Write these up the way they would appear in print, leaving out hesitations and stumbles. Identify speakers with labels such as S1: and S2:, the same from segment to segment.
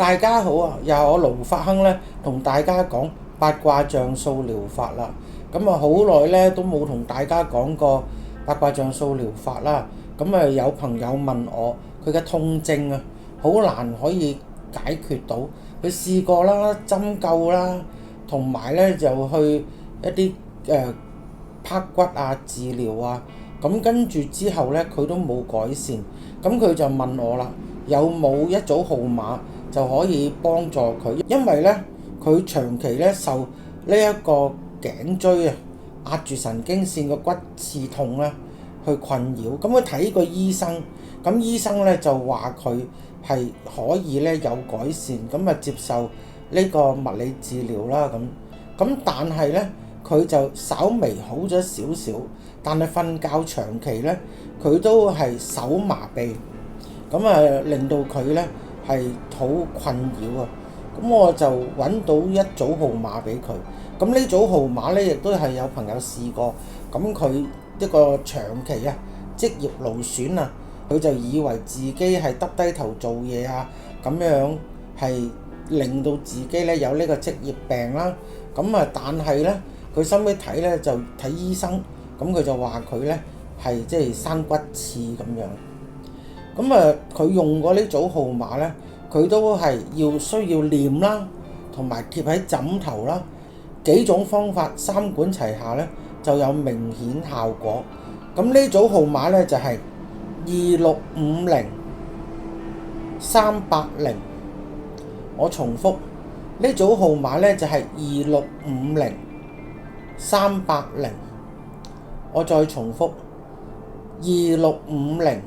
S1: 大家好啊！又係我盧法亨咧，同大家講八卦象數療法啦。咁啊，好耐咧都冇同大家講過八卦象數療法啦。咁啊，有朋友問我佢嘅痛症啊，好難可以解決到。佢試過啦，針灸啦，同埋咧就去一啲拍骨啊治療啊。咁跟住之後咧，佢都冇改善。咁佢就問我啦，有冇一組號碼就可以幫助佢？因為咧，佢長期咧受呢一個頸椎啊壓住神經線個骨刺痛啦，去困擾。咁佢睇個醫生，咁醫生咧就話佢係可以咧有改善，咁啊接受呢個物理治療啦咁但係咧佢就稍微好咗少少，但係瞓覺長期咧佢都係手麻痹，咁啊令到佢咧係好困擾啊！咁我就揾到一組號碼俾佢，咁呢組號碼咧亦都係有朋友試過，咁佢一個長期啊職業勞損啊，佢就以為自己係耷低頭做嘢啊，咁樣係令到自己咧有呢個職業病啦。咁啊，但係咧佢收尾睇咧就睇醫生，咁佢就話佢咧係即係生骨刺咁樣。咁啊，佢用過呢組號碼咧，佢都係需要念啦，同埋貼喺枕頭啦，幾種方法三管齊下咧就有明顯效果。咁呢組號碼咧就係2650380。我重複，呢組號碼咧就係2650380。我再重複2650380。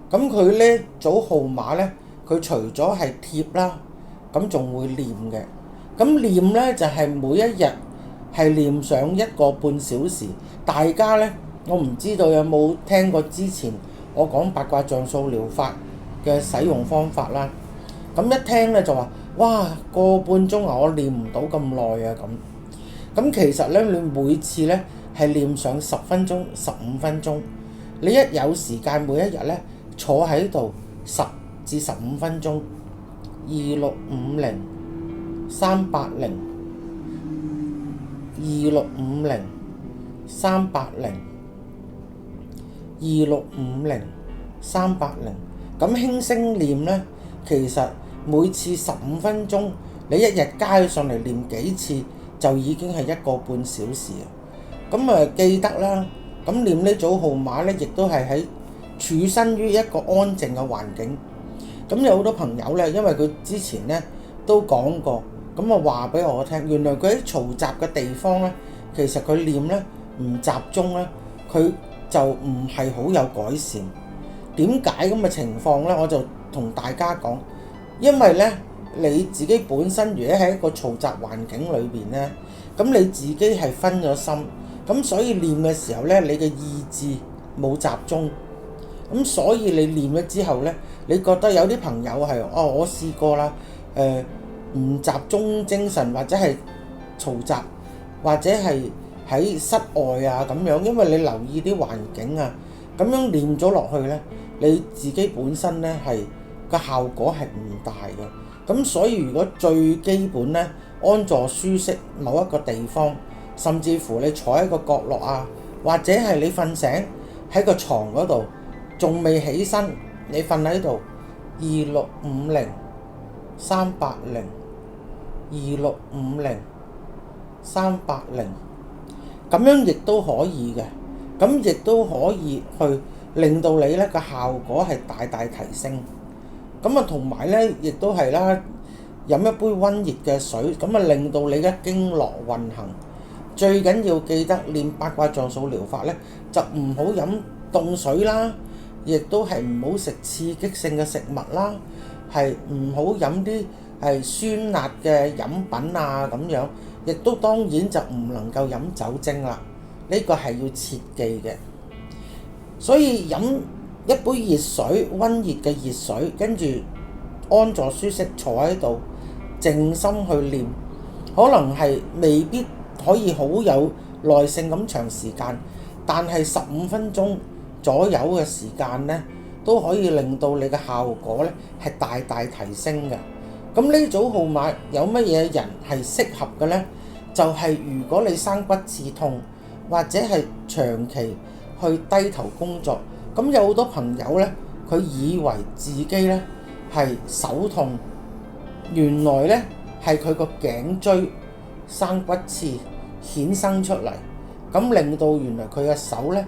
S1: 咁佢呢組號碼咧，佢除咗係貼啦，咁仲會念嘅。咁念咧就係每一日係念上1個半小時。大家咧，我唔知道有冇聽過之前我講八卦象數療法嘅使用方法啦。咁一聽咧就話，哇，個半鐘啊，我念唔到咁耐啊咁。咁其實咧，你每次咧係念上10分鐘、15分鐘。你一有時間，每一日咧坐喺度10至15分鐘。2650380。2650380。2650380。咁輕聲念咧，其實每次15分鐘，你一日加上嚟念幾次，就已經係1個半小時啊！咁啊記得啦，咁念呢組號碼咧，亦都係喺處身於一個安靜嘅環境。咁有好多朋友咧，因為佢之前咧都講過，咁啊話俾我聽，原來佢喺嘈雜嘅地方咧，其實佢念咧唔集中咧，佢就唔係好有改善。點解咁嘅情況咧？我就同大家講，因為咧你自己本身如果喺一個嘈雜環境裏邊咧，咁你自己係分咗心，咁所以念嘅時候咧，你嘅意志冇集中，咁所以你念咗之後咧，你覺得有啲朋友係我試過啦，唔集中精神或者係嘈雜，或者係喺室外啊咁樣，因為你留意啲環境啊，咁樣念咗落去咧，你自己本身咧係個效果係唔大嘅。咁所以如果最基本咧，安坐舒適某一個地方，甚至乎你坐喺個角落啊，或者係你瞓醒喺個床嗰度，仲未起身，你瞓喺度，2650380。2650380。咁樣亦都可以嘅，咁亦都可以去令到你咧個效果係大大提升。咁啊，同埋咧，亦都係啦，飲一杯溫熱嘅水，咁啊令到你嘅經絡運行。最緊要記得練八卦象數療法咧，就唔好飲凍水啦，亦都係唔好食刺激性嘅食物啦，係唔好飲啲係酸辣嘅飲品啊咁樣，亦都當然就唔能夠飲酒精啦。呢個係要切記嘅。所以飲一杯熱水，溫熱嘅熱水，跟住安坐舒適坐喺度，靜心去練，可能係未必可以好有耐性咁長時間，但係15分鐘左右嘅時間呢，都可以令到你嘅效果咧係大大提升嘅。咁呢組號碼有乜嘢人係適合嘅呢？就係如果你生骨刺痛，或者係長期去低頭工作，咁有好多朋友咧，佢以為自己咧係手痛，原來咧係佢個頸椎生骨刺衍生出嚟，咁令到原來佢嘅手咧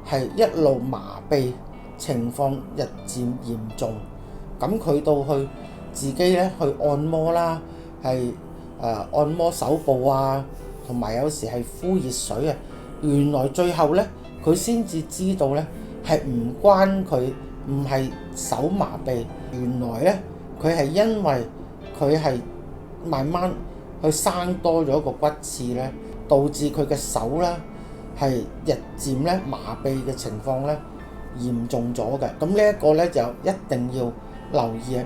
S1: 係一路麻痹，情況日漸嚴重。咁佢到去自己咧去按摩啦，係按摩手部啊，同埋有時係敷熱水啊。原來最後咧，佢先至知道咧係唔關佢，唔係手麻痹。原來咧佢係因為佢係慢慢去生多咗個骨刺咧，導致佢嘅手咧係日漸咧麻痹嘅情況咧嚴重咗嘅。咁呢一個咧就一定要留意啊！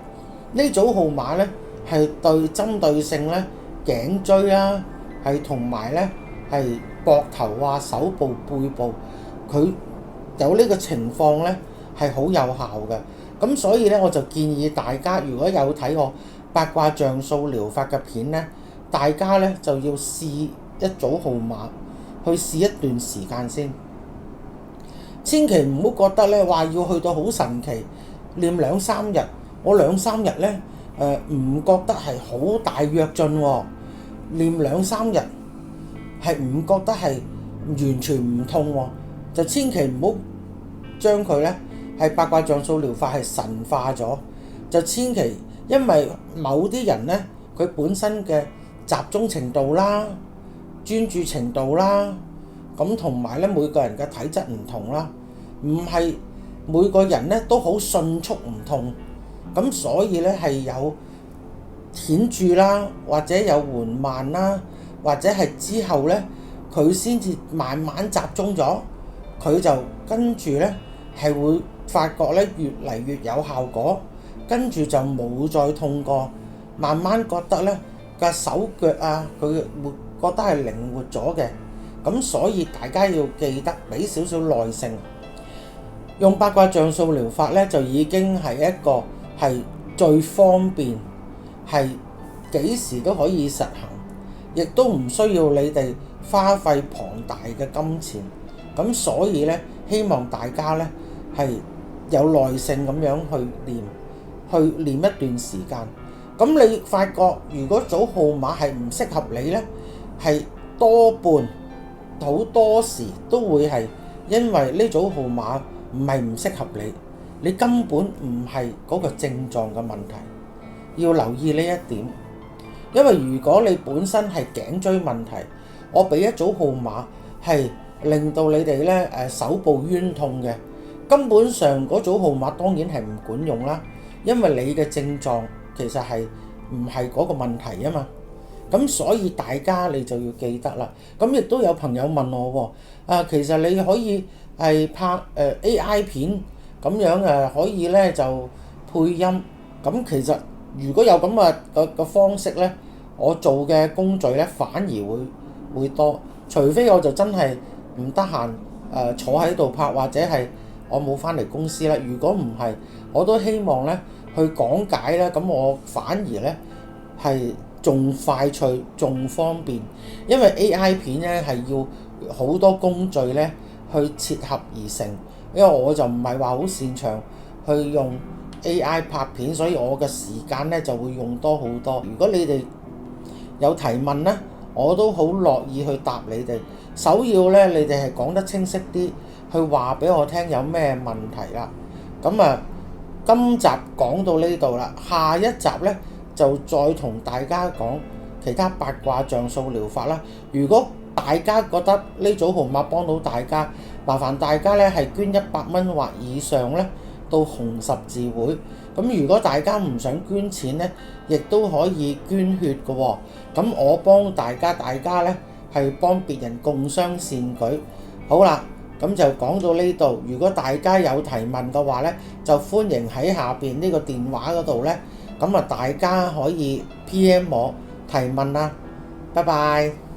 S1: 呢組號碼咧係針對性咧頸椎啦，係同埋咧係膊頭啊、手部、背部，佢有呢個情況咧係好有效嘅。咁所以咧我就建議大家，如果有睇過八卦像素療法嘅片咧，大家咧就要試一組號碼，去試一段時間先。千祈唔好覺得咧話要去到好神奇，念2-3日，我2-3日咧唔覺得係好大躍進喎，念2-3日係唔覺得係完全唔痛喎，就千祈唔好將佢咧係八卦像素療法係神化咗，就千祈因為某啲人咧佢本身嘅集中程度啦、專注程度啦，咁同埋咧每個人嘅體質唔同啦，唔係每個人咧都好迅速唔痛，咁所以咧係有顯著啦，或者有緩慢啦，或者係之後咧佢先至慢慢集中咗，佢就跟住咧係會發覺咧越嚟越有效果，跟住就冇再痛過，慢慢覺得咧個手腳啊佢會覺得係靈活咗嘅。咁所以大家要記得俾少少耐性，用八卦像素療法咧就已經係一個係最方便，係幾時都可以實行，亦都唔需要你哋花費龐大嘅金錢。咁所以咧，希望大家咧係有耐性咁樣去練一段時間。咁你發覺如果組號碼係唔適合你咧，係多半好多時都會係因為呢組號碼唔係唔適合你，你根本唔係嗰個症狀嘅問題，要留意呢一點。因為如果你本身係頸椎問題，我俾一組號碼係令到你哋咧手部冤痛嘅，根本上嗰組號碼當然係唔管用啦，因為你嘅症狀其實係唔係嗰個問題啊嘛。咁所以大家你就要記得啦。咁亦都有朋友問我喎，其實你可以係拍AI 片咁樣可以咧就配音。咁其實如果有咁嘅方式咧，我做嘅工序咧反而會多，除非我就真係唔得閒坐喺度拍，或者係我冇翻嚟公司啦。如果唔係，我都希望咧去講解咧，咁我反而咧係仲快脆仲方便，因為 AI 片咧係要好多工序咧去切合而成，因為我就唔係話好擅長去用 AI 拍片，所以我嘅時間咧就會用多好多。如果你哋有提問咧，我都好樂意去答你哋。首要咧，你哋係講得清晰啲，去話俾我聽有咩問題啦。咁今集講到呢度啦，下一集咧就再同大家講其他八卦像素療法啦。如果大家覺得呢組號碼幫到大家，麻煩大家咧係捐100蚊或以上咧到紅十字會。咁如果大家唔想捐錢咧，亦都可以捐血嘅喎。咁我幫大家咧係幫別人共襄善舉。好啦，咁就講到呢度。如果大家有提問嘅話咧，就歡迎喺下邊呢個電話嗰度咧，咁大家可以 PM 我提問啦。拜拜。